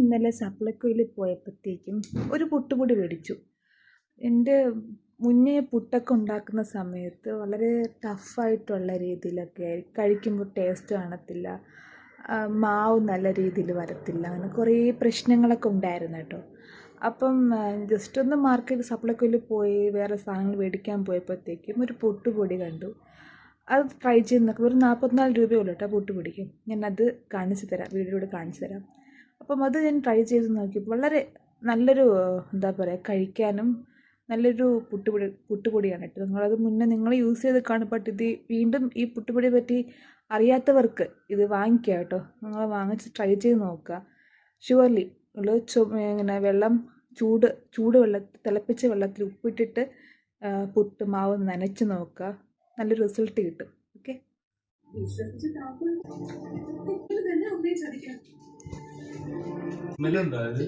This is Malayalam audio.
ഇന്നലെ സപ്ലൈകോയിൽ പോയപ്പോഴത്തേക്കും ഒരു പുട്ടുപൊടി മേടിച്ചു. എൻ്റെ മുന്നേ പുട്ടൊക്കെ ഉണ്ടാക്കുന്ന സമയത്ത് വളരെ ടഫായിട്ടുള്ള രീതിയിലൊക്കെ കഴിക്കുമ്പോൾ ടേസ്റ്റ് കാണത്തില്ല, മാവ് നല്ല രീതിയിൽ വരത്തില്ല, അങ്ങനെ കുറേ പ്രശ്നങ്ങളൊക്കെ ഉണ്ടായിരുന്നു കേട്ടോ. അപ്പം ജസ്റ്റ് ഒന്ന് മാർക്കറ്റ് സപ്ലൈകോയിൽ പോയി വേറെ സാധനങ്ങൾ മേടിക്കാൻ പോയപ്പോഴത്തേക്കും ഒരു പുട്ടുപൊടി കണ്ടു. അത് ട്രൈ ചെയ്ത് നോക്കാം. ഒരു 44 രൂപയുള്ളൂ കേട്ടോ പുട്ടുപൊടിക്ക്. ഞാനത് കാണിച്ചു തരാം, വീഡിയോയിലൂടെ കാണിച്ചു തരാം. അപ്പം അത് ഞാൻ ട്രൈ ചെയ്ത് നോക്കിയപ്പോൾ വളരെ നല്ലൊരു എന്താ പറയുക, കഴിക്കാനും നല്ലൊരു പുട്ടുപൊടിയാണ് കേട്ടോ. നിങ്ങളത് മുന്നേ നിങ്ങൾ യൂസ് ചെയ്ത് കാണും. ബട്ട് ഇത് വീണ്ടും ഈ പുട്ടുപൊടിയെ പറ്റി അറിയാത്തവർക്ക് ഇത് വാങ്ങിക്കുക കേട്ടോ. നിങ്ങൾ വാങ്ങിച്ച് ട്രൈ ചെയ്ത് നോക്കുക. ഷുവർലി ഇങ്ങനെ വെള്ളം ചൂട് വെള്ളത്തിൽ, തിളപ്പിച്ച വെള്ളത്തിൽ ഉപ്പിട്ടിട്ട് പുട്ട് മാവ് നനച്ച് നോക്കുക. നല്ലൊരു റിസൾട്ട് കിട്ടും. ഓക്കെ, സ്മെല്ലുണ്ടോ അത്?